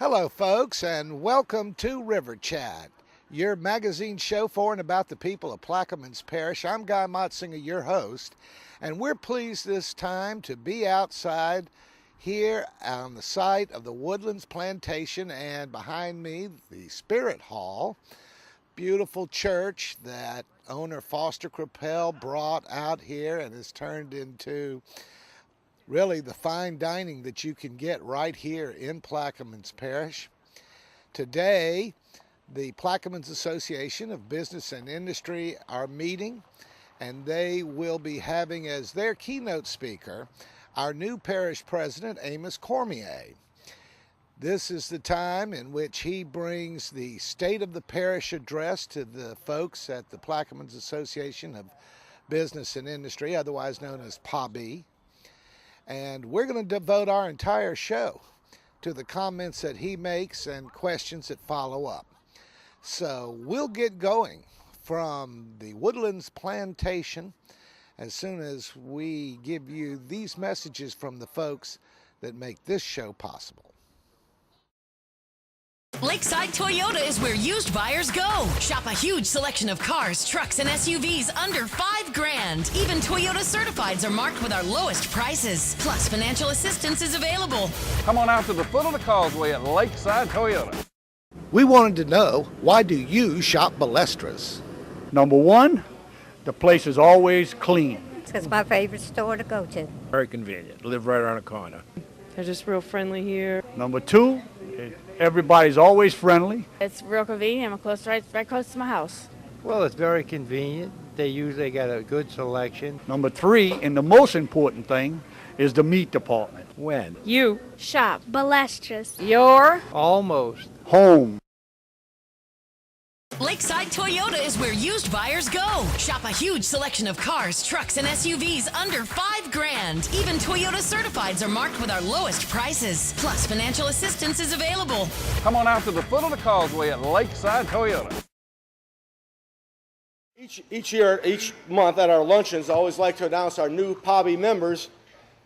Hello, folks, and welcome to River Chat, your magazine show for and about the people of Plaquemines Parish. I'm Guy Motsinger, your host, and we're pleased this time to be outside here on the site of the Woodlands Plantation, and behind me, the Spirit Hall, beautiful church that owner Foster Crapell brought out here and has turned into really the fine dining that you can get right here in Plaquemines Parish. Today, the Plaquemines Association of Business and Industry are meeting, and they will be having as their keynote speaker our new parish president, Amos Cormier. This is the time in which he brings the State of the Parish address to the folks at the Plaquemines Association of Business and Industry, otherwise known as PABI. And we're going to devote our entire show to the comments that he makes and questions that follow up. So we'll get going from the Woodlands Plantation as soon as we give you these messages from the folks that make this show possible. Lakeside Toyota is where used buyers go. Shop a huge selection of cars, trucks, and SUVs under $5,000. Even Toyota Certifieds are marked with our lowest prices. Plus, financial assistance is available. Come on out to the foot of the causeway at Lakeside Toyota. We wanted to know, why do you shop Balestras? Number one, the place is always clean. It's my favorite store to go to. Very convenient. Live right around the corner. They're just real friendly here. Number two, everybody's always friendly. It's real convenient. I'm right close to my house. Well, it's very convenient. They usually got a good selection. Number three, and the most important thing, is the meat department. When? You shop Balestras. your Almost. Home. Lakeside Toyota is where used buyers go. Shop a huge selection of cars, trucks, and SUVs under $5,000. Even Toyota Certifieds are marked with our lowest prices. Plus, financial assistance is available. Come on out to the foot of the causeway at Lakeside Toyota. Each month at our luncheons, I always like to announce our new PABI members,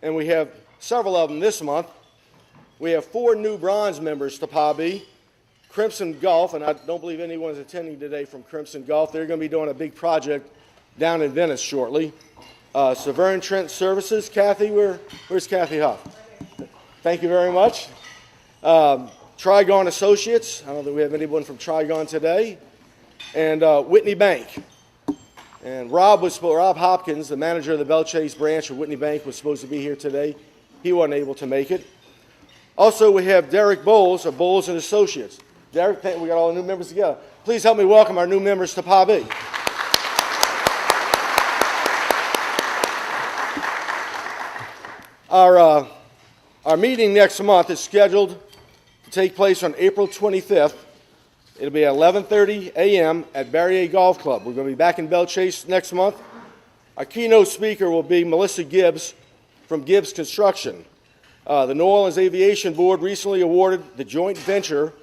and we have several of them this month. We have 4 new bronze members to PABI. Crimson Gulf, and I don't believe anyone is attending today from Crimson Gulf. They're going to be doing a big project down in Venice shortly. Severn Trent Services, Kathy, where's Kathy Huff? Thank you very much. Trigon Associates, I don't think we have anyone from Trigon today. And Whitney Bank. And Rob Hopkins, the manager of the Belle Chase branch of Whitney Bank, was supposed to be here today. He wasn't able to make it. Also, we have Derek Bowles of Bowles and Associates. Derek, we got all the new members together. Please help me welcome our new members to PABI. Our meeting next month is scheduled to take place on April 25th. It'll be at 11:30 a.m. at Barrier Golf Club. We're going to be back in Belle Chase next month. Our keynote speaker will be Melissa Gibbs from Gibbs Construction. The New Orleans Aviation Board recently awarded the joint venture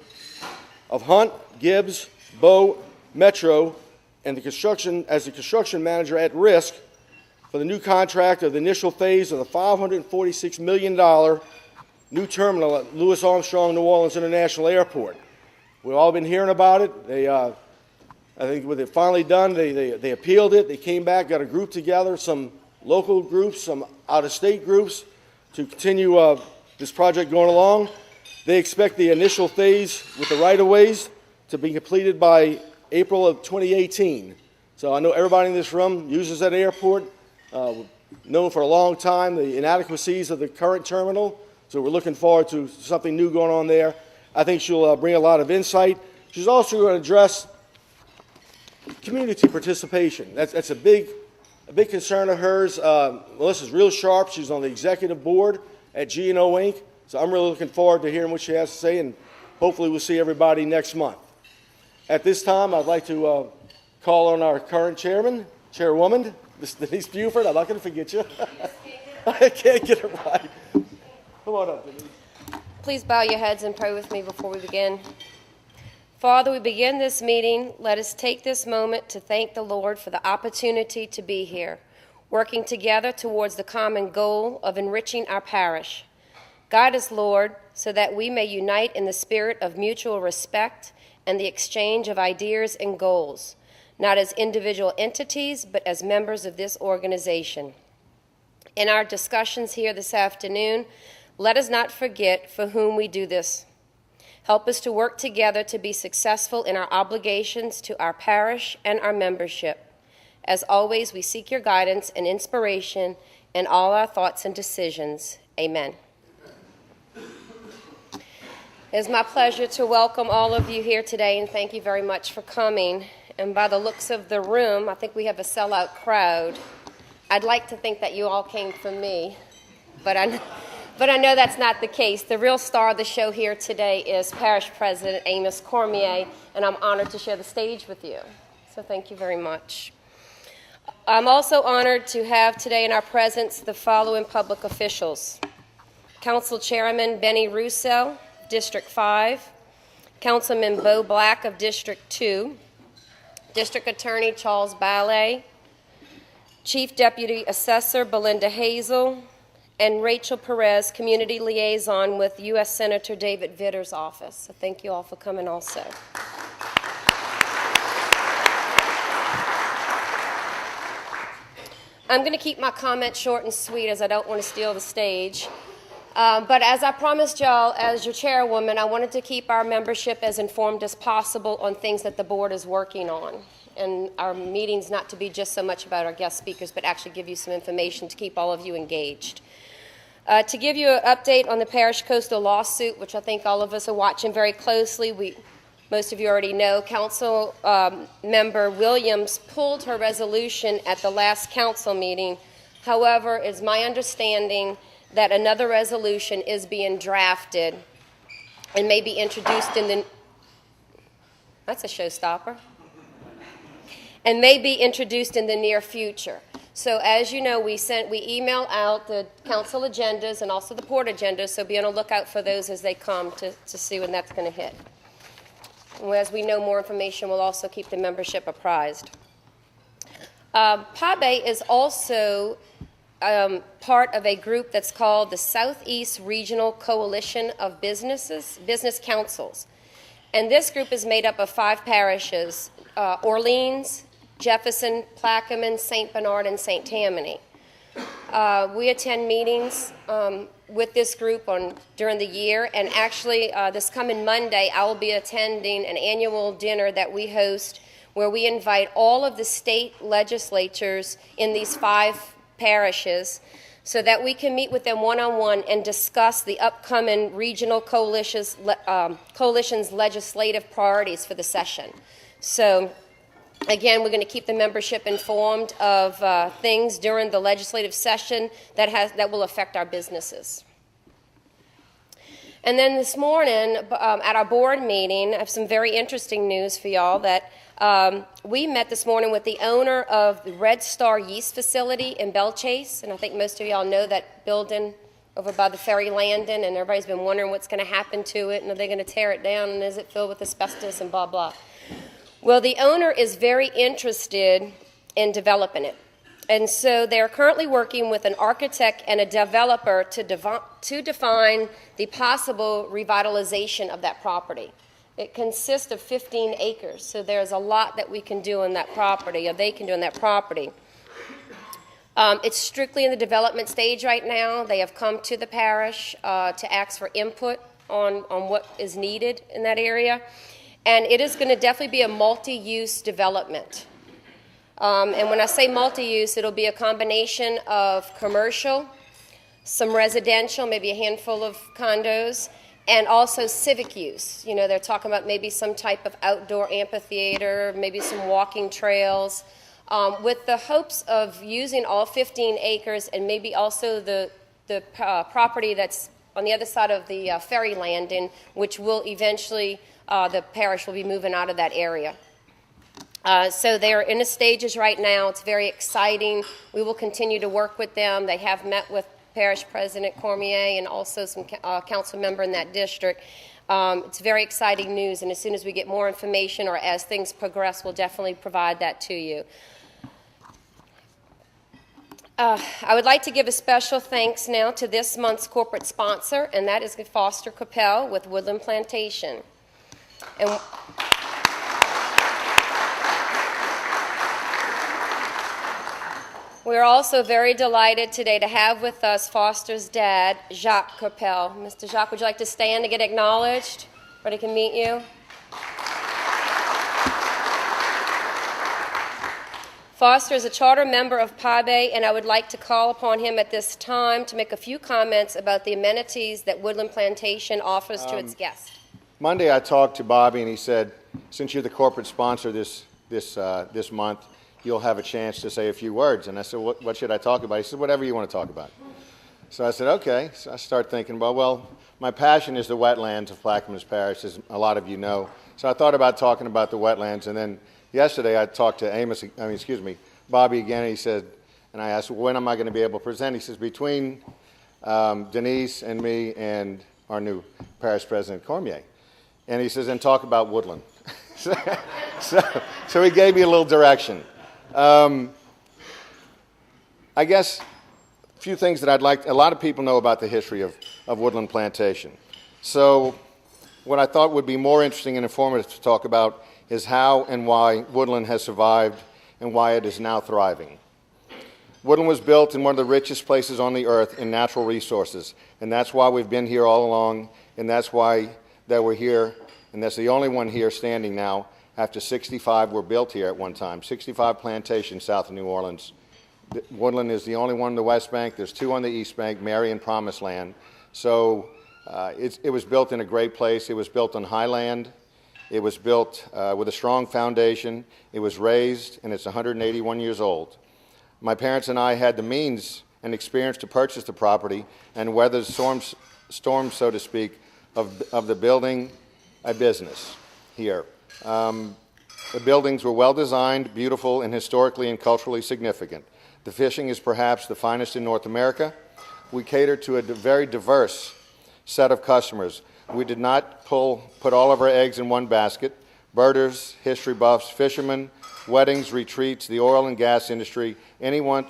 of Hunt, Gibbs, Bow, Metro, and the construction manager at risk for the new contract of the initial phase of the $546 million new terminal at Louis Armstrong New Orleans International Airport. We've all been hearing about it. I think when they're finally done, they appealed it. They came back, got a group together, some local groups, some out-of-state groups, to continue this project going along. They expect the initial phase with the right-of-ways to be completed by April of 2018. So I know everybody in this room uses that airport. Known for a long time the inadequacies of the current terminal. So we're looking forward to something new going on there. I think she'll bring a lot of insight. She's also going to address community participation. That's a big concern of hers. Melissa's real sharp. She's on the executive board at G&O Inc. So I'm really looking forward to hearing what she has to say, and hopefully we'll see everybody next month. At this time, I'd like to call on our current chairwoman, Ms. Denise Buford. I'm not going to forget you. I can't get it right. Come on up, Denise. Please bow your heads and pray with me before we begin. Father, we begin this meeting. Let us take this moment to thank the Lord for the opportunity to be here, working together towards the common goal of enriching our parish. Guide us, Lord, so that we may unite in the spirit of mutual respect and the exchange of ideas and goals, not as individual entities, but as members of this organization. In our discussions here this afternoon, let us not forget for whom we do this. Help us to work together to be successful in our obligations to our parish and our membership. As always, we seek your guidance and inspiration in all our thoughts and decisions. Amen. It is my pleasure to welcome all of you here today, and thank you very much for coming. And by the looks of the room, I think we have a sellout crowd. I'd like to think that you all came for me, but I know that's not the case. The real star of the show here today is Parish President Amos Cormier, and I'm honored to share the stage with you. So thank you very much. I'm also honored to have today in our presence the following public officials: Council Chairman Benny Russo, District 5, Councilman Bo Black of District 2, District Attorney Charles Ballet, Chief Deputy Assessor Belinda Hazel, and Rachel Perez, Community Liaison with U.S. Senator David Vitter's office. So thank you all for coming also. I'm going to keep my comments short and sweet as I don't want to steal the stage. But as I promised y'all, as your chairwoman, I wanted to keep our membership as informed as possible on things that the board is working on. And our meetings not to be just so much about our guest speakers, but actually give you some information to keep all of you engaged. To give you an update on the Parish Coastal lawsuit, which I think all of us are watching very closely, most of you already know, Council Member Williams pulled her resolution at the last council meeting. However, it's my understanding that another resolution is being drafted and may be introduced in the... That's a showstopper. And may be introduced in the near future. So as you know, we email out the council agendas and also the port agendas, so be on the lookout for those as they come to see when that's going to hit. And as we know more information, we'll also keep the membership apprised. PABI is also part of a group that's called the Southeast Regional Coalition of Business Councils. And this group is made up of 5 parishes, Orleans, Jefferson, Plaquemines, St. Bernard, and St. Tammany. We attend meetings with this group during the year, and actually this coming Monday I will be attending an annual dinner that we host where we invite all of the state legislatures in these 5 parishes so that we can meet with them one-on-one and discuss the upcoming regional coalition's legislative priorities for the session. So again, we're going to keep the membership informed of things during the legislative session that will affect our businesses. And then this morning at our board meeting, I have some very interesting news for y'all that we met this morning with the owner of the Red Star Yeast Facility in Belle Chase, and I think most of y'all know that building over by the ferry landing, and everybody's been wondering what's going to happen to it, and are they going to tear it down, and is it filled with asbestos and blah, blah. Well, the owner is very interested in developing it, and so they're currently working with an architect and a developer to define the possible revitalization of that property. It consists of 15 acres, so there's a lot that we can do on that property, or they can do on that property. It's strictly in the development stage right now. They have come to the parish to ask for input on what is needed in that area. And it is going to definitely be a multi-use development. And when I say multi-use, it'll be a combination of commercial, some residential, maybe a handful of condos, and also civic use. You know, they're talking about maybe some type of outdoor amphitheater, maybe some walking trails, with the hopes of using all 15 acres and maybe also the property that's on the other side of the ferry landing, which will eventually, the parish will be moving out of that area. So they're in the stages right now. It's very exciting. We will continue to work with them. They have met with Parish President Cormier and also some council member in that district. It's very exciting news, and as soon as we get more information or as things progress, we'll definitely provide that to you. I would like to give a special thanks now to this month's corporate sponsor, and that is Foster Capel with Woodland Plantation. And we're also very delighted today to have with us Foster's dad, Jacques Capel. Mr. Jacques, would you like to stand to get acknowledged? Everybody can meet you. Foster is a charter member of PABI, and I would like to call upon him at this time to make a few comments about the amenities that Woodland Plantation offers to its guests. Monday I talked to Bobby, and he said, since you're the corporate sponsor this month, you'll have a chance to say a few words. And I said, what should I talk about? He said, whatever you want to talk about. So I said, okay. So I started thinking, well, my passion is the wetlands of Plaquemines Parish, as a lot of you know. So I thought about talking about the wetlands, and then yesterday I talked to Bobby again, and he said, and I asked, when am I going to be able to present? He says, between Denise and me and our new parish president, Cormier. And he says, and talk about Woodland. so he gave me a little direction. I guess a few things that a lot of people know about the history of Woodland Plantation. So what I thought would be more interesting and informative to talk about is how and why Woodland has survived and why it is now thriving. Woodland was built in one of the richest places on the earth in natural resources, and that's why we've been here all along, and that's why that we're here, and that's the only one here standing now after 65 were built here at one time, 65 plantations south of New Orleans. Woodland is the only one on the West Bank. There's 2 on the East Bank, Mary and Promised Land. So it was built in a great place. It was built on high land. It was built with a strong foundation. It was raised, and it's 181 years old. My parents and I had the means and experience to purchase the property and weather the storms, so to speak, of the building a business here. The buildings were well designed, beautiful, and historically and culturally significant. The fishing is perhaps the finest in North America. We cater to a very diverse set of customers. We did not put all of our eggs in one basket. Birders, history buffs, fishermen, weddings, retreats, the oil and gas industry, anyone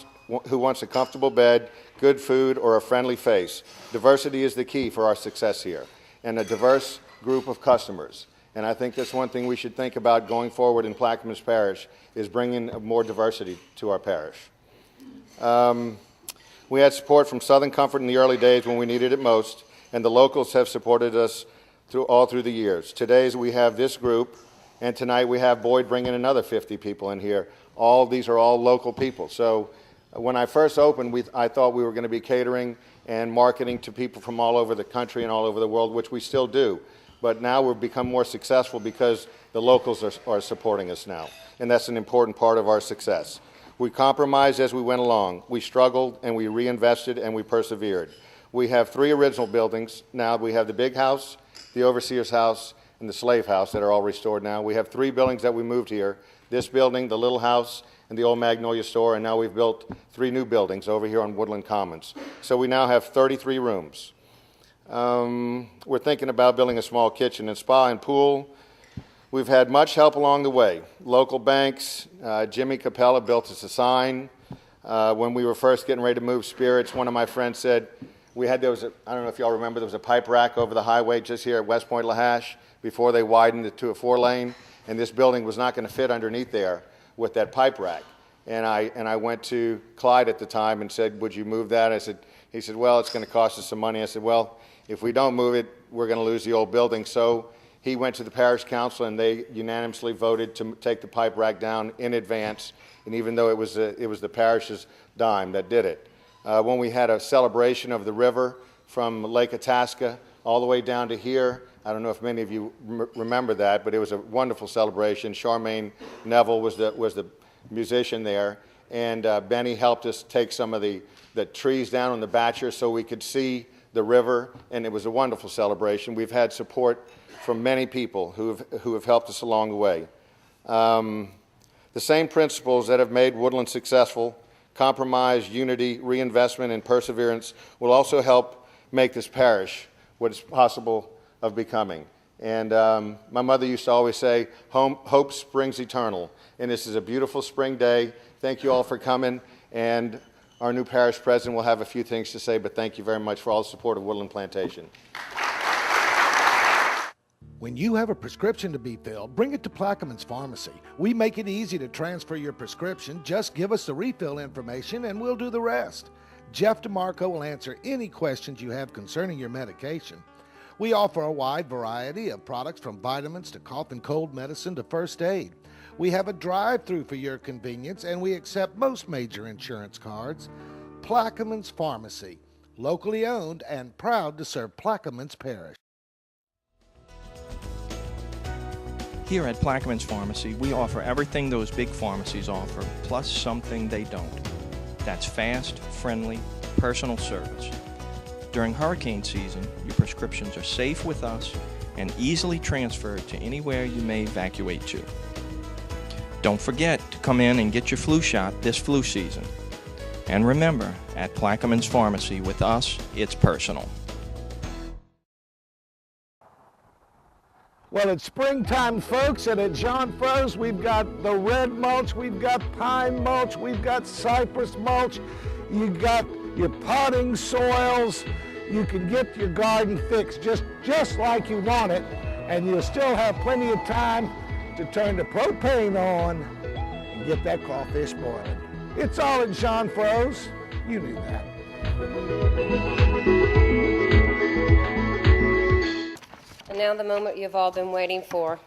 who wants a comfortable bed, good food, or a friendly face. Diversity is the key for our success here, and a diverse group of customers. And I think that's one thing we should think about going forward in Plaquemines Parish, is bringing more diversity to our parish. We had support from Southern Comfort in the early days when we needed it most, and the locals have supported us all through the years. Today we have this group, and tonight we have Boyd bringing another 50 people in here. These are all local people. So when I first opened, I thought we were going to be catering and marketing to people from all over the country and all over the world, which we still do. But now we've become more successful because the locals are supporting us now, and that's an important part of our success. We compromised as we went along. We struggled, and we reinvested, and we persevered. We have 3 original buildings. Now we have the big house, the overseer's house, and the slave house that are all restored now. We have 3 buildings that we moved here. This building, the little house, and the old Magnolia store, and now we've built 3 new buildings over here on Woodland Commons. So we now have 33 rooms. We're thinking about building a small kitchen and spa and pool. We've had much help along the way. Local banks, Jimmy Capella built us a sign. When we were first getting ready to move spirits, one of my friends said, I don't know if y'all remember, there was a pipe rack over the highway just here at West Point Lahash before they widened it to a 4-lane, and this building was not going to fit underneath there with that pipe rack. And I went to Clyde at the time and said, would you move that? He said, well, it's going to cost us some money. I said, well, if we don't move it, we're going to lose the old building. So he went to the parish council, and they unanimously voted to take the pipe rack down in advance, and even though it was the parish's dime that did it. When we had a celebration of the river from Lake Itasca all the way down to here, I don't know if many of you remember that, but it was a wonderful celebration. Charmaine Neville was the musician there, and Benny helped us take some of the trees down on the Batcher so we could see the river, and it was a wonderful celebration. We've had support from many people who have helped us along the way. The same principles that have made Woodland successful, compromise, unity, reinvestment, and perseverance, will also help make this parish what is possible of becoming. And my mother used to always say, hope springs eternal. And this is a beautiful spring day. Thank you all for coming. And our new parish president will have a few things to say, but thank you very much for all the support of Woodland Plantation. When you have a prescription to be filled, bring it to Plaquemines Pharmacy. We make it easy to transfer your prescription. Just give us the refill information and we'll do the rest. Jeff DeMarco will answer any questions you have concerning your medication. We offer a wide variety of products from vitamins to cough and cold medicine to first aid. We have a drive-through for your convenience, and we accept most major insurance cards. Plaquemines Pharmacy, locally owned and proud to serve Plaquemines Parish. Here at Plaquemines Pharmacy, we offer everything those big pharmacies offer, plus something they don't. That's fast, friendly, personal service. During hurricane season, your prescriptions are safe with us and easily transferred to anywhere you may evacuate to. Don't forget to come in and get your flu shot this flu season. And remember, at Plaquemines Pharmacy, with us, it's personal. Well, it's springtime, folks, and at John Fro's, we've got the red mulch, we've got pine mulch, we've got cypress mulch, you've got your potting soils. You can get your garden fixed just like you want it, and you'll still have plenty of time to turn the propane on and get that crawfish boiling. It's all at John Fro's. You knew that. And now the moment you've all been waiting for.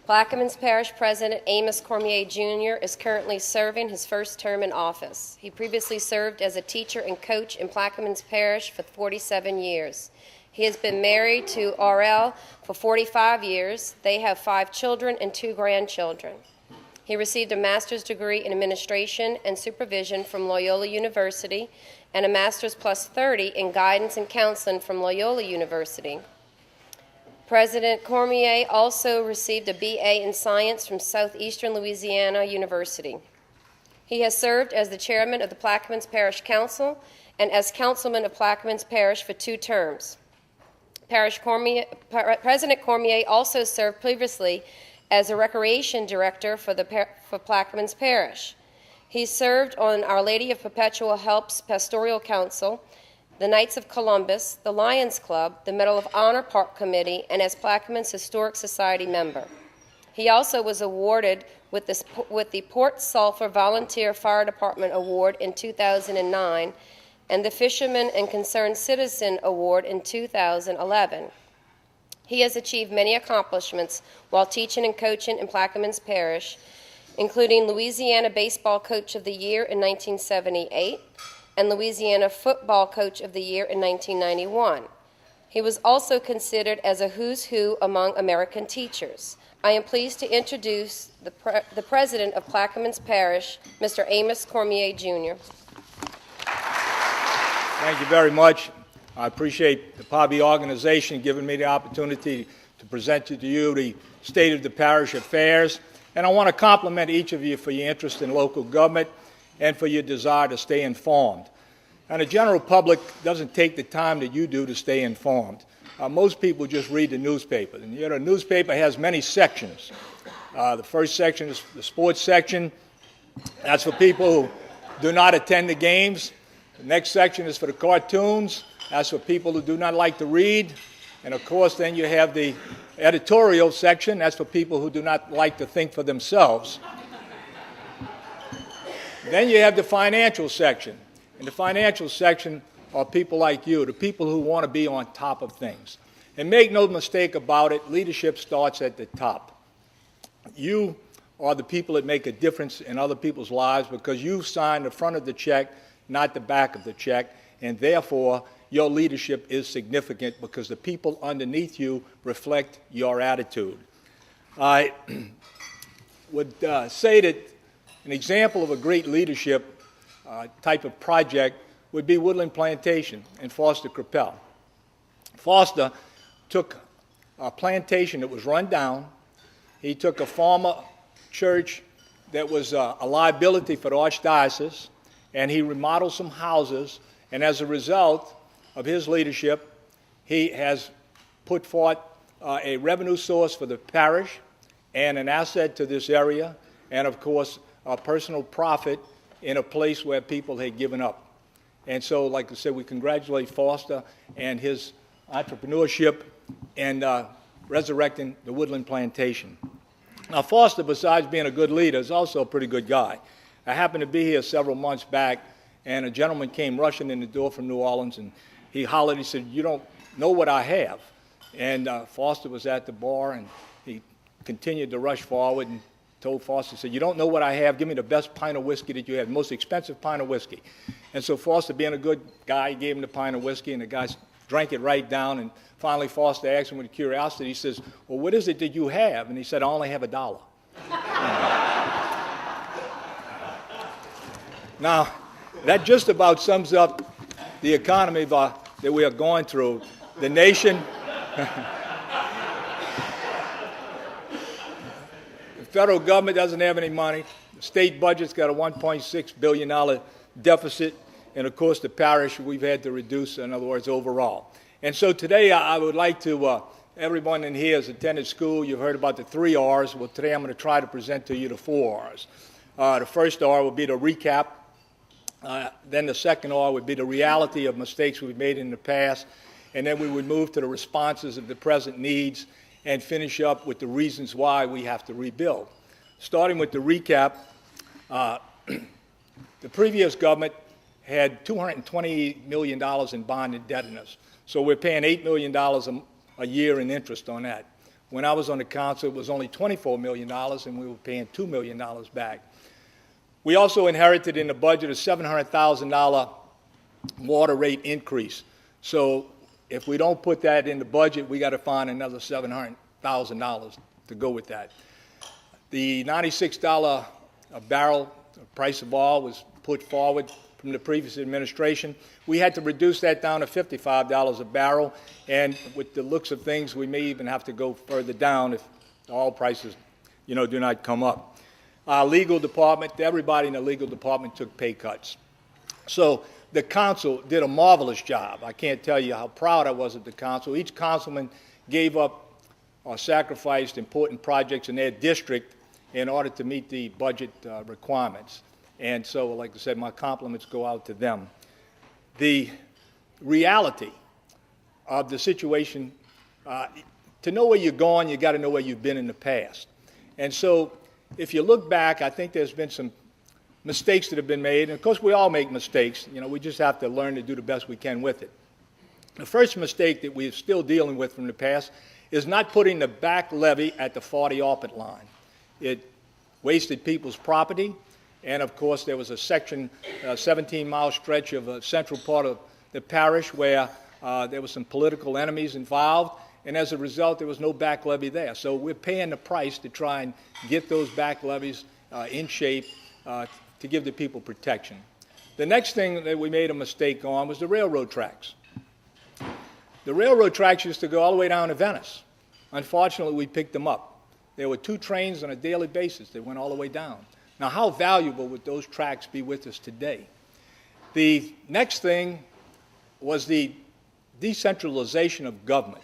Plaquemines Parish President Amos Cormier Jr. is currently serving his first term in office. He previously served as a teacher and coach in Plaquemines Parish for 47 years. He has been married to RL for 45 years. They have 5 children and 2 grandchildren. He received a master's degree in administration and supervision from Loyola University and a master's plus 30 in guidance and counseling from Loyola University. President Cormier also received a BA in Science from Southeastern Louisiana University. He has served as the chairman of the Plaquemines Parish Council and as councilman of Plaquemines Parish for 2 terms. President Cormier also served previously as a recreation director for Plaquemines Parish. He served on Our Lady of Perpetual Help's Pastoral Council, the Knights of Columbus, the Lions Club, the Medal of Honor Park Committee, and as Plaquemines Historic Society member. He also was awarded with the Port Sulphur Volunteer Fire Department Award in 2009 and the Fisherman and Concerned Citizen Award in 2011. He has achieved many accomplishments while teaching and coaching in Plaquemines Parish, including Louisiana Baseball Coach of the Year in 1978, and Louisiana Football Coach of the Year in 1991. He was also considered as a who's who among American teachers. I am pleased to introduce the president of Plaquemines Parish, Mr. Amos Cormier, Jr. Thank you very much. I appreciate the PABI organization giving me the opportunity to present to you the state of the parish affairs. And I want to compliment each of you for your interest in local government and for your desire to stay informed. And the general public doesn't take the time that you do to stay informed. Most people just read the newspaper. And the newspaper has many sections. The first section is the sports section. That's for people who do not attend the games. The next section is for the cartoons. That's for people who do not like to read. And of course, then you have the editorial section. That's for people who do not like to think for themselves. Then you have the financial section. And the financial section are people like you, the people who want to be on top of things. And make no mistake about it, leadership starts at the top. You are the people that make a difference in other people's lives because you sign the front of the check, not the back of the check, and therefore your leadership is significant because the people underneath you reflect your attitude. I would say that an example of a great leadership type of project would be Woodland Plantation and Foster Crapell. Foster took a plantation that was run down. He took a former church that was a liability for the archdiocese, and he remodeled some houses. And as a result of his leadership, he has put forth a revenue source for the parish and an asset to this area, and of course, a personal profit in a place where people had given up. And so, like I said, we congratulate Foster and his entrepreneurship and resurrecting the woodland plantation. Now, Foster, besides being a good leader, is also a pretty good guy. I happened to be here several months back, and a gentleman came rushing in the door from New Orleans, and he hollered, he said, "You don't know what I have." And Foster was at the bar, and he continued to rush forward and told Foster, said, "You don't know what I have. Give me the best pint of whiskey that you have, the most expensive pint of whiskey." And so Foster, being a good guy, he gave him the pint of whiskey, and the guy drank it right down. And finally Foster asked him with curiosity, he says, "Well, what is it that you have?" And he said, "I only have $1." Now, that just about sums up the economy that we are going through. The nation, the federal government doesn't have any money. The state budget's got a $1.6 billion deficit. And, of course, the parish we've had to reduce, in other words, overall. And so today I would like to, everyone in here has attended school. You've heard about the 3 R's. Well, today I'm going to try to present to you the 4 R's. The first R will be the recap. Then the second R would be the reality of mistakes we've made in the past. And then we would move to the responses of the present needs and finish up with the reasons why we have to rebuild. Starting with the recap, the previous government had $220 million in bond indebtedness. So we're paying $8 million a year in interest on that. When I was on the council, it was only $24 million, and we were paying $2 million back. We also inherited in the budget a $700,000 water rate increase. So if we don't put that in the budget, we got to find another $700,000 to go with that. The $96 a barrel price of oil was put forward from the previous administration. We had to reduce that down to $55 a barrel, and with the looks of things, we may even have to go further down if the oil prices, do not come up. Our legal department, everybody in the legal department took pay cuts. So the council did a marvelous job. I can't tell you how proud I was of the council. Each councilman gave up or sacrificed important projects in their district in order to meet the budget requirements. And so, like I said, my compliments go out to them. The reality of the situation, to know where you're going, you got to know where you've been in the past. And so, if you look back, I think there's been some mistakes that have been made. And of course, we all make mistakes. We just have to learn to do the best we can with it. The first mistake that we're still dealing with from the past is not putting the back levee at the 40 ARPAT line. It wasted people's property. And, of course, there was a section, a 17-mile stretch of a central part of the parish where there were some political enemies involved, and as a result, there was no back levee there. So we're paying the price to try and get those back levees in shape to give the people protection. The next thing that we made a mistake on was the railroad tracks. The railroad tracks used to go all the way down to Venice. Unfortunately, we picked them up. There were 2 trains on a daily basis that went all the way down. Now, how valuable would those tracks be with us today? The next thing was the decentralization of government.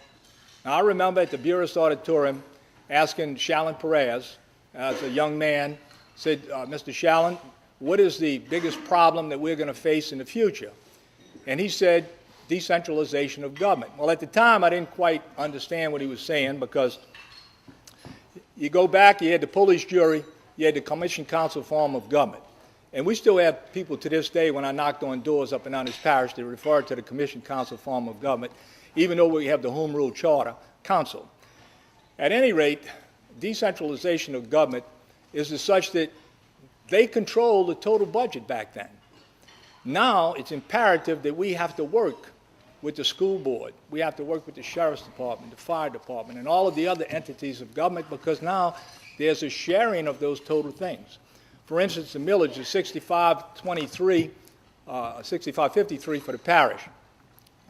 Now, I remember at the Buras Auditorium asking Shalon Perez, as a young man, said, "Mr. Shalon, what is the biggest problem that we're going to face in the future?" And he said, decentralization of government. Well, at the time, I didn't quite understand what he was saying, because you go back, you had the police jury, you had the commission council form of government. And we still have people to this day, when I knocked on doors up and down this parish, they refer to the commission council form of government, even though we have the home rule charter council. At any rate, decentralization of government is such that they control the total budget back then. Now it's imperative that we have to work with the school board. We have to work with the sheriff's department, the fire department, and all of the other entities of government, because now there's a sharing of those total things. For instance, the millage is 65.53 for the parish.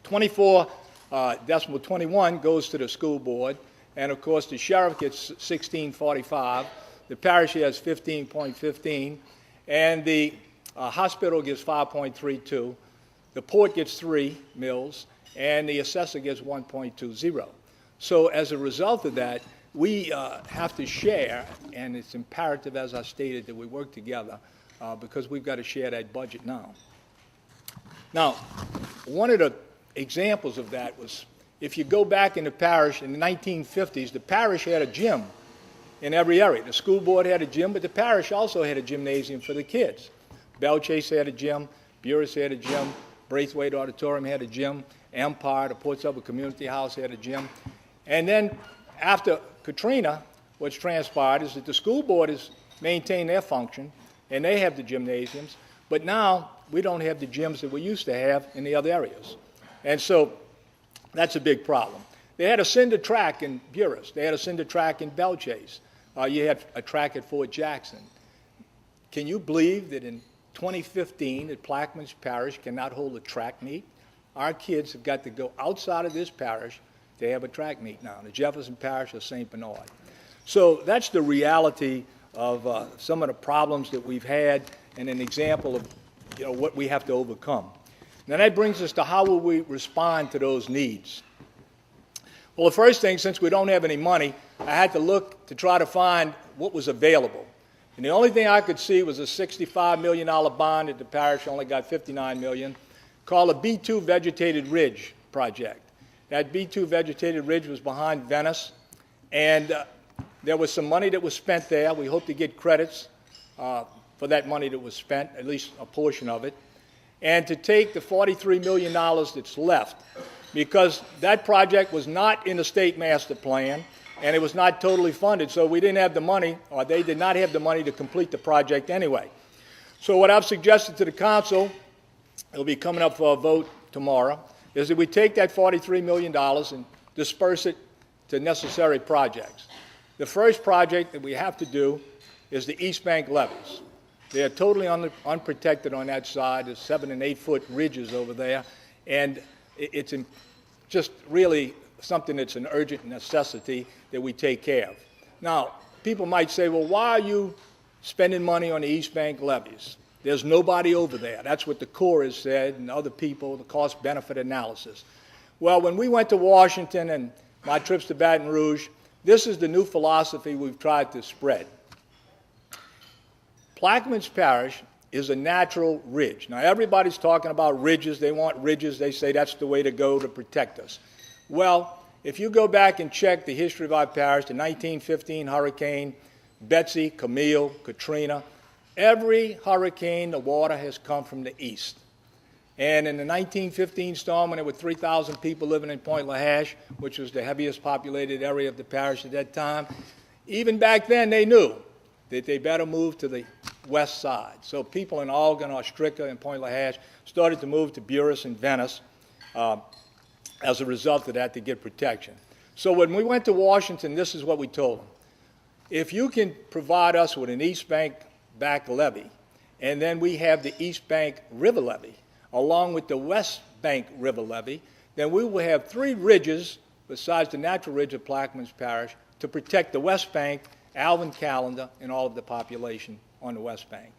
24.21 goes to the school board, and of course the sheriff gets 16.45. The parish has 15.15, and the hospital gets 5.32. The port gets 3 mills, and the assessor gets 1.20. So as a result of that, we have to share, and it's imperative, as I stated, that we work together because we've got to share that budget now. Now, one of the examples of that was, if you go back in the parish in the 1950s, the parish had a gym in every area. The school board had a gym, but the parish also had a gymnasium for the kids. Belle Chase had a gym, Buras had a gym, Braithwaite Auditorium had a gym, Empire, the Port Suffolk Community House had a gym. And then after Katrina, what's transpired is that the school board has maintained their function, and they have the gymnasiums, but now we don't have the gyms that we used to have in the other areas. And so that's a big problem. They had a cinder track in Buras. They had a cinder track in Belle Chase. You had a track at Fort Jackson. Can you believe that in 2015 that Plaquemines Parish cannot hold a track meet? Our kids have got to go outside of this parish to have a track meet now, the Jefferson Parish or St. Bernard. So that's the reality of some of the problems that we've had, and an example of what we have to overcome. Now that brings us to how will we respond to those needs. Well, the first thing, since we don't have any money, I had to look to try to find what was available. And the only thing I could see was a $65 million bond that the parish only got $59 million, called a B2 Vegetated Ridge project. That B2 Vegetated Ridge was behind Venice, and there was some money that was spent there. We hope to get credits for that money that was spent, at least a portion of it, and to take the $43 million that's left, because that project was not in the state master plan, and it was not totally funded, so we didn't have the money, or they did not have the money to complete the project anyway. So what I've suggested to the council, it'll be coming up for a vote tomorrow, is that we take that $43 million and disperse it to necessary projects. The first project that we have to do is the East Bank levees. They are totally unprotected on that side. There's 7 and 8 foot ridges over there, and it's just really something that's an urgent necessity that we take care of. Now, people might say, well, why are you spending money on the East Bank levees? There's nobody over there. That's what the Corps has said, and other people, the cost-benefit analysis. Well, when we went to Washington and my trips to Baton Rouge, this is the new philosophy we've tried to spread. Plaquemines Parish is a natural ridge. Now, everybody's talking about ridges. They want ridges. They say that's the way to go to protect us. Well, if you go back and check the history of our parish, the 1915 hurricane, Betsy, Camille, Katrina, every hurricane, the water has come from the east. And in the 1915 storm, when there were 3,000 people living in Point LaHash, which was the heaviest populated area of the parish at that time, even back then they knew that they better move to the west side. So people in Algon, Ostricka, and Point LaHash started to move to Buras and Venice as a result of that to get protection. So when we went to Washington, this is what we told them. If you can provide us with an East Bank back levee, and then we have the East Bank River levee, along with the West Bank River levee, then we will have 3 ridges, besides the natural ridge of Plaquemines Parish, to protect the West Bank, Alvin Callender, and all of the population on the West Bank.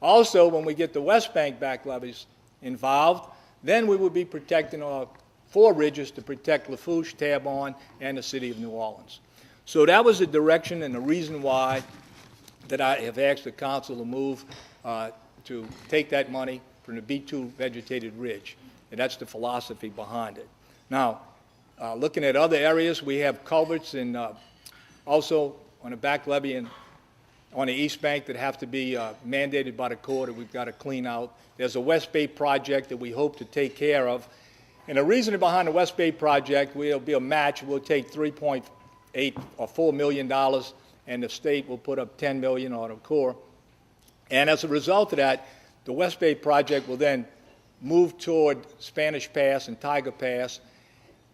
Also, when we get the West Bank back levees involved, then we will be protecting our 4 ridges to protect Lafourche, Terrebonne, and the city of New Orleans. So that was the direction and the reason why that I have asked the council to move to take that money from the B2 Vegetated Ridge, and that's the philosophy behind it. Now, looking at other areas, we have culverts and also on the back levee and on the East Bank that have to be mandated by the Corps that we've got to clean out. There's a West Bay project that we hope to take care of. And the reason behind the West Bay project, will be a match. We'll take $3.8 or $4 million, and the state will put up $10 million on the Corps. And as a result of that, the West Bay project will then move toward Spanish Pass and Tiger Pass.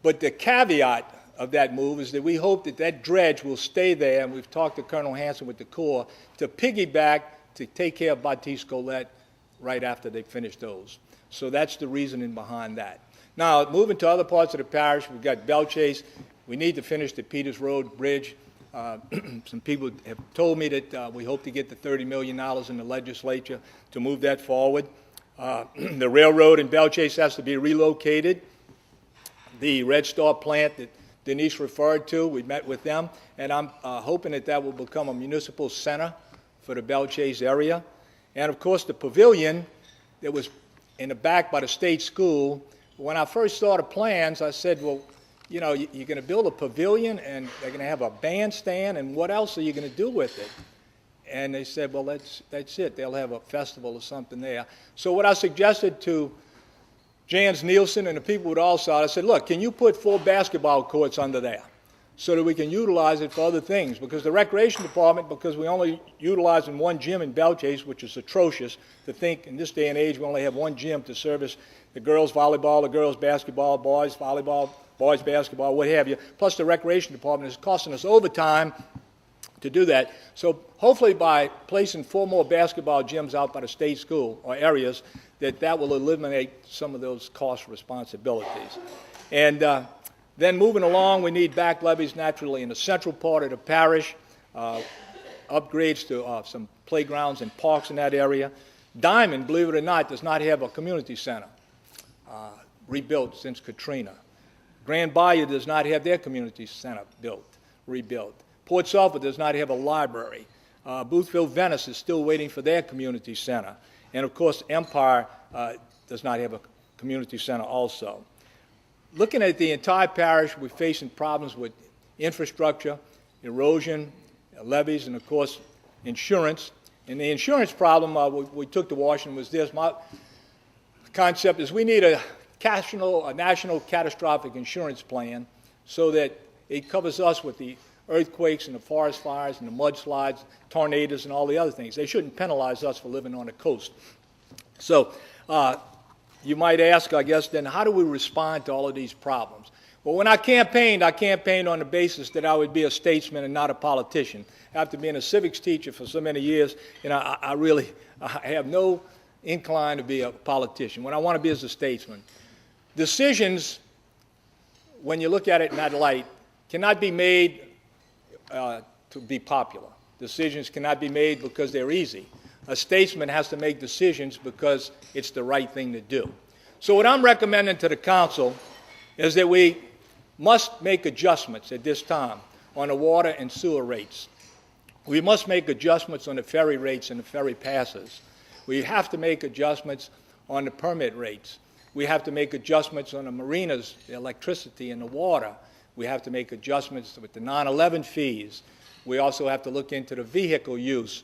But the caveat of that move is that we hope that that dredge will stay there, and we've talked to Colonel Hanson with the Corps, to piggyback to take care of Baptiste Colette right after they finish those. So that's the reasoning behind that. Now, moving to other parts of the parish, we've got Belle Chase. We need to finish the Peters Road Bridge. Some people have told me that we hope to get the $30 million in the legislature to move that forward. The railroad in Belle Chase has to be relocated. The Red Star plant that Denise referred to, we met with them, and I'm hoping that that will become a municipal center for the Belle Chase area. And of course, the pavilion that was in the back by the state school. When I first saw the plans, I said, well, you know, you're going to build a pavilion and they're going to have a bandstand, and what else are you going to do with it? And they said, well, that's it. They'll have a festival or something there. So what I suggested to Jans Nielsen and the people with Allside, I said, look, can you put 4 basketball courts under there so that we can utilize it for other things? Because the recreation department, because we only utilize in one gym in Belchase, which is atrocious to think in this day and age we only have one gym to service the girls' volleyball, the girls' basketball, boys' volleyball, boys' basketball, what have you, plus the recreation department is costing us overtime to do that. So hopefully by placing 4 more basketball gyms out by the state school or areas, that will eliminate some of those cost responsibilities. And then moving along, we need back levees naturally in the central part of the parish, upgrades to some playgrounds and parks in that area. Diamond, believe it or not, does not have a community center rebuilt since Katrina. Grand Bayou does not have their community center rebuilt. Port Sulphur does not have a library. Boothville Venice is still waiting for their community center. And of course, Empire does not have a community center also. Looking at the entire parish, we're facing problems with infrastructure, erosion, levees, and of course, insurance. And the insurance problem we took to Washington was this. My concept is we need a national catastrophic insurance plan so that it covers us with the earthquakes and the forest fires and the mudslides, tornadoes, and all the other things. They shouldn't penalize us for living on the coast. So you might ask, I guess, then how do we respond to all of these problems? Well, when I campaigned on the basis that I would be a statesman and not a politician. After being a civics teacher for so many years, you know, I have no incline to be a politician. What I want to be is a statesman. Decisions, when you look at it in that light, cannot be made to be popular. Decisions cannot be made because they're easy. A statesman has to make decisions because it's the right thing to do. So what I'm recommending to the council is that we must make adjustments at this time on the water and sewer rates. We must make adjustments on the ferry rates and the ferry passes. We have to make adjustments on the permit rates. We have to make adjustments on the marinas, the electricity and the water. We have to make adjustments with the 9/11 fees. We also have to look into the vehicle use.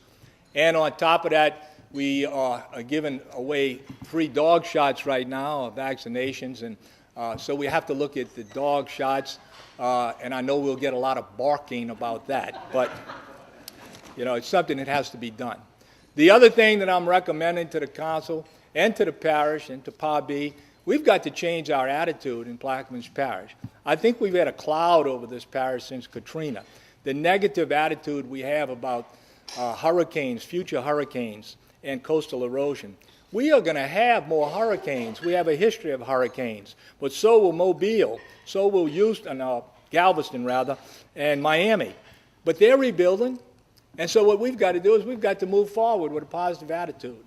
And on top of that, we are giving away free dog shots right now, vaccinations, and so we have to look at the dog shots, and I know we'll get a lot of barking about that, but you know, it's something that has to be done. The other thing that I'm recommending to the council and to the parish and to PABI, we've got to change our attitude in Plaquemines Parish. I think we've had a cloud over this parish since Katrina. The negative attitude we have about hurricanes, future hurricanes, and coastal erosion. We are going to have more hurricanes. We have a history of hurricanes, but so will Mobile, so will Houston, Galveston rather, and Miami. But they're rebuilding, and so what we've got to do is we've got to move forward with a positive attitude.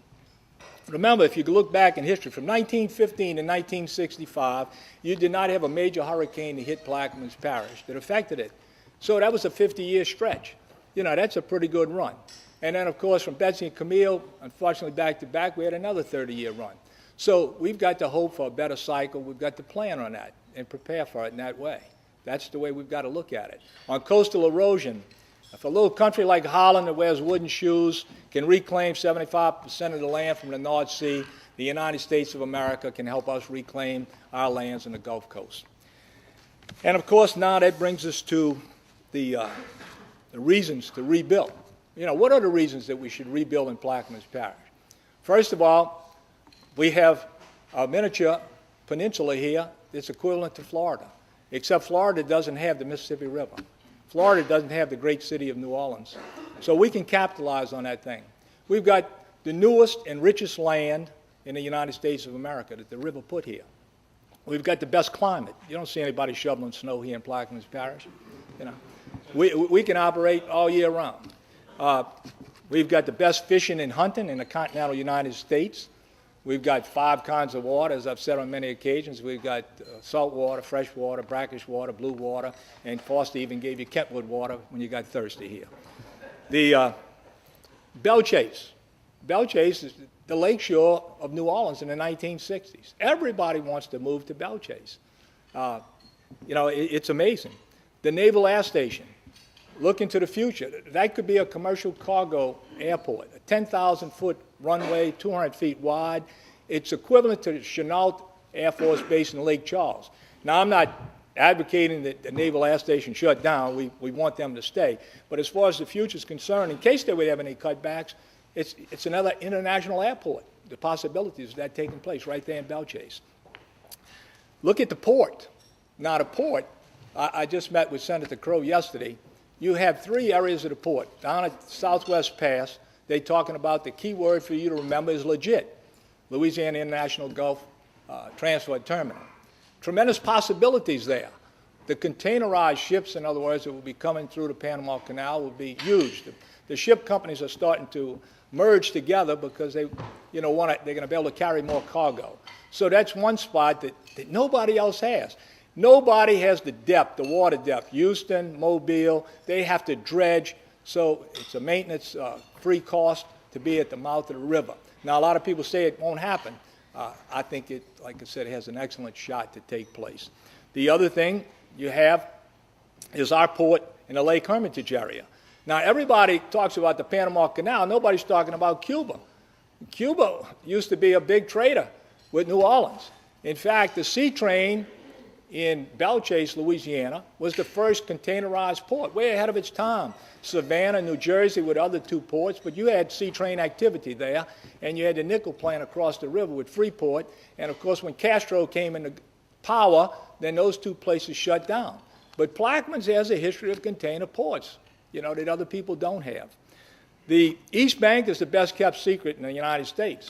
Remember, if you look back in history, from 1915 to 1965, you did not have a major hurricane that hit Plaquemines Parish that affected it. So that was a 50-year stretch. You know, that's a pretty good run. And then, of course, from Betsy and Camille, unfortunately, back to back, we had another 30-year run. So we've got to hope for a better cycle. We've got to plan on that and prepare for it in that way. That's the way we've got to look at it. On coastal erosion, if a little country like Holland that wears wooden shoes can reclaim 75% of the land from the North Sea, the United States of America can help us reclaim our lands in the Gulf Coast. And, of course, now that brings us to the reasons to rebuild. You know, what are the reasons that we should rebuild in Plaquemines Parish? First of all, we have a miniature peninsula here that's equivalent to Florida, except Florida doesn't have the Mississippi River. Florida doesn't have the great city of New Orleans. So we can capitalize on that thing. We've got the newest and richest land in the United States of America that the river put here. We've got the best climate. You don't see anybody shoveling snow here in Plaquemines Parish. You know, we can operate all year round. We've got the best fishing and hunting in the continental United States. We've got 5 kinds of water, as I've said on many occasions. We've got salt water, fresh water, brackish water, blue water, and Foster even gave you Kentwood water when you got thirsty here. The Belchase. Belchase the lakeshore of New Orleans in the 1960s. Everybody wants to move to Belchase. It's amazing. The Naval Air Station, look into the future. That could be a commercial cargo airport, a 10,000-foot runway, 200 feet wide. It's equivalent to the Chennault Air Force Base in Lake Charles. Now, I'm not advocating that the Naval Air Station shut down. We want them to stay. But as far as the future is concerned, in case they would have any cutbacks, it's another international airport. The possibilities of that taking place right there in Belchase. Look at the port. Now, the port, I just met with Senator Crow yesterday. You have 3 areas of the port. Down at Southwest Pass, they're talking about the key word for you to remember is legit. Louisiana International Gulf Transfer Terminal. Tremendous possibilities there. The containerized ships, in other words, that will be coming through the Panama Canal will be huge. The ship companies are starting to merge together because they're going to be able to carry more cargo. So that's one spot that nobody else has. Nobody has the depth, the water depth. Houston, Mobile, they have to dredge, so it's a maintenance-free cost to be at the mouth of the river. Now, a lot of people say it won't happen. I think it, like I said, has an excellent shot to take place. The other thing you have is our port in the Lake Hermitage area. Now, everybody talks about the Panama Canal. Nobody's talking about Cuba. Cuba used to be a big trader with New Orleans. In fact, the sea train in Belchase, Louisiana, was the first containerized port, way ahead of its time. Savannah, New Jersey, with other 2 ports, but you had sea train activity there, and you had the nickel plant across the river with Freeport, and of course when Castro came into power, then those 2 places shut down. But Plaquemines has a history of container ports, that other people don't have. The East Bank is the best kept secret in the United States.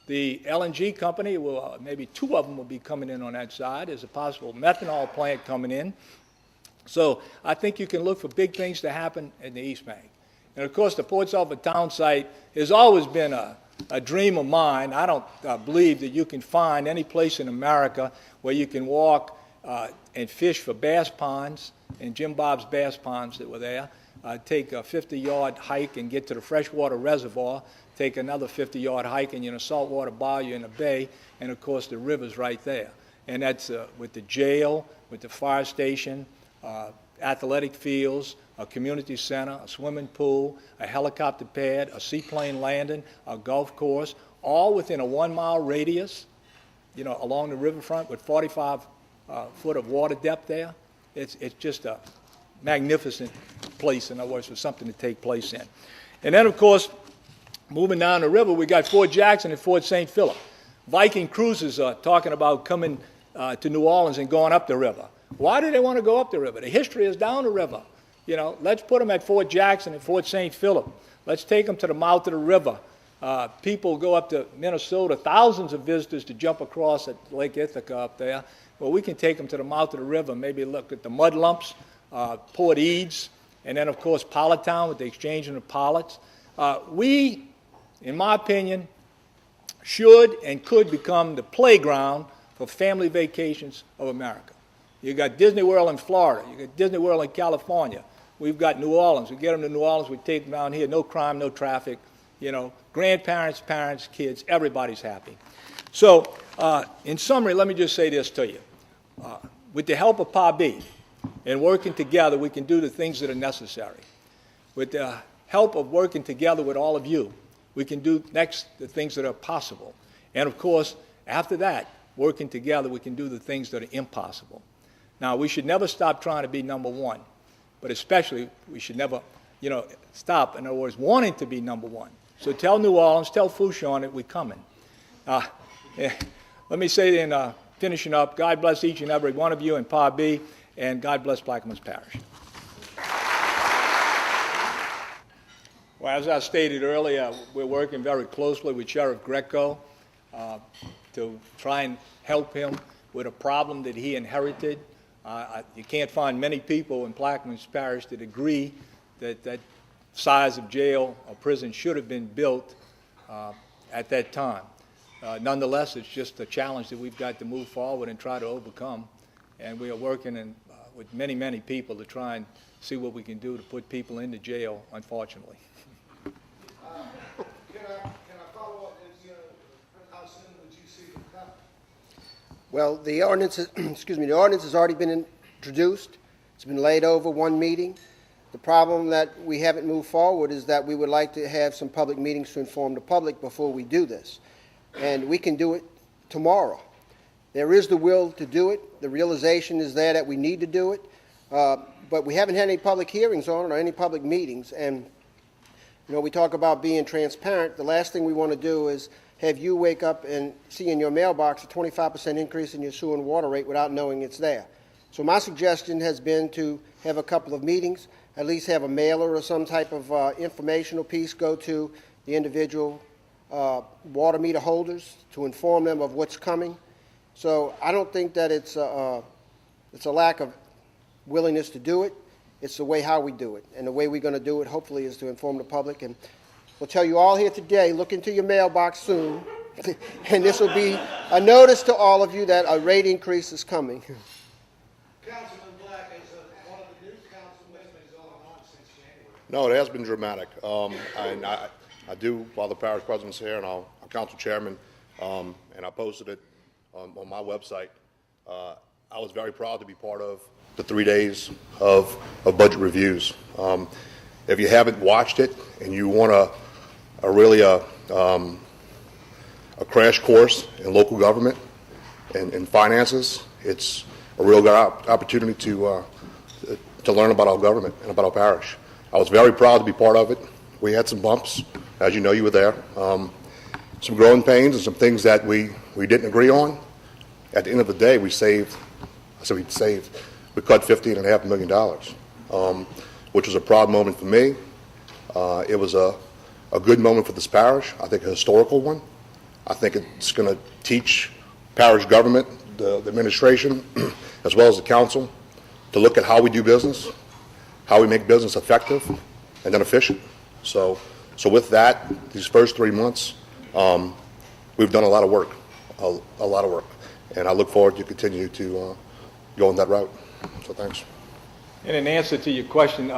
The LNG company, will maybe 2 of them will be coming in on that side. There's a possible methanol plant coming in. So I think you can look for big things to happen in the East Bank. And of course, the Port Sulphur town site has always been a dream of mine. I don't believe that you can find any place in America where you can walk and fish for bass ponds, and Jim Bob's bass ponds that were there, take a 50-yard hike and get to the freshwater reservoir, take another 50-yard hike, and you're in a saltwater bayou in the bay, and of course the river's right there. And that's with the jail, with the fire station, athletic fields, a community center, a swimming pool, a helicopter pad, a seaplane landing, a golf course, all within a 1-mile radius, along the riverfront with 45 foot of water depth there. It's just a magnificent place, in other words, for something to take place in. And then, of course, moving down the river, we got Fort Jackson and Fort St. Philip. Viking cruisers are talking about coming to New Orleans and going up the river. Why do they want to go up the river? The history is down the river. Let's put them at Fort Jackson and Fort St. Philip. Let's take them to the mouth of the river. People go up to Minnesota, thousands of visitors to jump across at Lake Ithaca up there. Well, we can take them to the mouth of the river, maybe look at the mud lumps, Port Eads, and then, of course, Politown with the exchanging of pilots. We, in my opinion, should and could become the playground for family vacations of America. You got Disney World in Florida. You got Disney World in California. We've got New Orleans. We get them to New Orleans. We take them down here. No crime, no traffic. Grandparents, parents, kids, everybody's happy. So, in summary, let me just say this to you. With the help of PABI and working together, we can do the things that are necessary. With the help of working together with all of you, we can do next the things that are possible. And of course, after that, working together, we can do the things that are impossible. Now, we should never stop trying to be number one, but especially we should never, stop, in other words, wanting to be number one. So tell New Orleans, tell Fouchon that we're coming. Let me say in finishing up, God bless each and every one of you in PABI, and God bless Plaquemines Parish. Well, as I stated earlier, we're working very closely with Sheriff Greco to try and help him with a problem that he inherited. You can't find many people in Plaquemines Parish that agree that that size of jail or prison should have been built at that time. Nonetheless, it's just a challenge that we've got to move forward and try to overcome. And we are working with many, many people to try and see what we can do to put people into jail, unfortunately. Can I follow up? Well, the ordinance, the ordinance has already been introduced. It's been laid over one meeting. The problem that we haven't moved forward is that we would like to have some public meetings to inform the public before we do this. And we can do it tomorrow. There is the will to do it. The realization is there that we need to do it. But we haven't had any public hearings on it or any public meetings. And, we talk about being transparent. The last thing we want to do is have you wake up and see in your mailbox a 25% increase in your sewer and water rate without knowing it's there. So my suggestion has been to have a couple of meetings, at least have a mailer or some type of informational piece go to the individual water meter holders to inform them of what's coming. So I don't think that it's a lack of willingness to do it. It's the way how we do it. And the way we're going to do it, hopefully, is to inform the public. And we'll tell you all here today, look into your mailbox soon. And this will be a notice to all of you that a rate increase is coming. Councilman Black, is one of the new councilmen been going on since January? No, it has been dramatic. And I do, while the parish president's here and our council chairman, and I posted it on my website, I was very proud to be part of the 3 days of budget reviews. If you haven't watched it and you want a crash course in local government and finances, it's a real good opportunity to learn about our government and about our parish. I was very proud to be part of it. We had some bumps, as you know, you were there. Some growing pains and some things that we didn't agree on. At the end of the day, we cut $15.5 million, which was a proud moment for me. It was a good moment for this parish, I think a historical one. I think it's going to teach parish government, the administration, as well as the council, to look at how we do business, how we make business effective and then efficient. So with that, these first 3 months, we've done a lot of work, a lot of work. And I look forward to continue to go on that route. So thanks. And in answer to your question,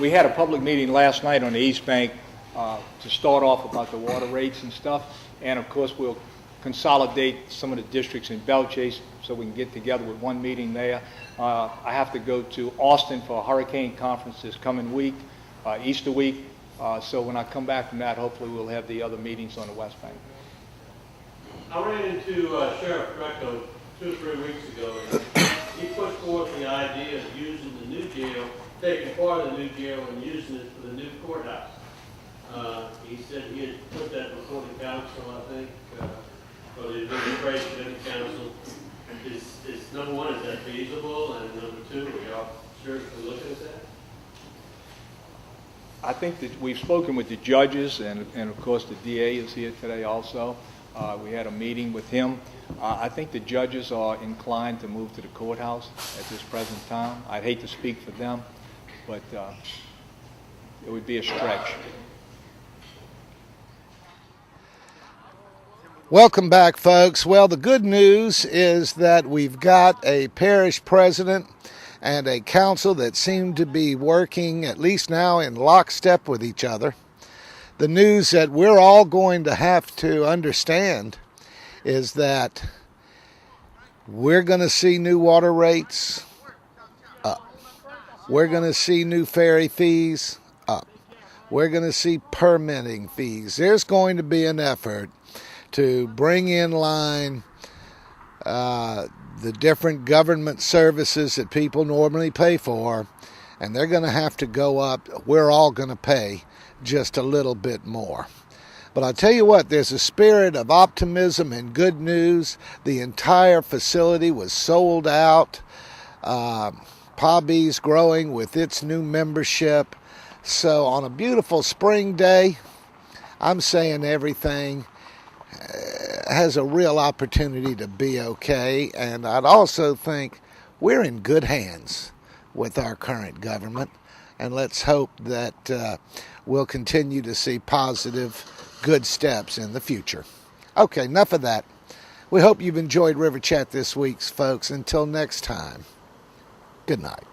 we had a public meeting last night on the East Bank to start off about the water rates and stuff. And of course, we'll consolidate some of the districts in Belchase so we can get together with one meeting there. I have to go to Austin for a hurricane conference this coming week, Easter week. So when I come back from that, hopefully we'll have the other meetings on the West Bank. I ran into Sheriff Greco 2 or 3 weeks ago, and he put forth the idea of using the new jail, taking part of the new jail and using it for the new courthouse. He said he had put that before the council, I think, for the administration and the council. Is number one, is that feasible? And number two, are y'all seriously looking at that? I think that we've spoken with the judges, and of course the DA is here today also. We had a meeting with him. I think the judges are inclined to move to the courthouse at this present time. I'd hate to speak for them, but it would be a stretch. Welcome back, folks. Well, the good news is that we've got a parish president and a council that seem to be working, at least now, in lockstep with each other. The news that we're all going to have to understand is that we're going to see new water rates up. We're going to see new ferry fees up. We're going to see permitting fees. There's going to be an effort to bring in line the different government services that people normally pay for, and they're going to have to go up. We're all going to pay just a little bit more. But I'll tell you what, there's a spirit of optimism and good news. The entire facility was sold out. PABI's growing with its new membership. So on a beautiful spring day, I'm saying everything has a real opportunity to be okay. And I'd also think we're in good hands with our current government. And let's hope that we'll continue to see positive, good steps in the future. Okay, enough of that. We hope you've enjoyed River Chat this week, folks. Until next time, good night.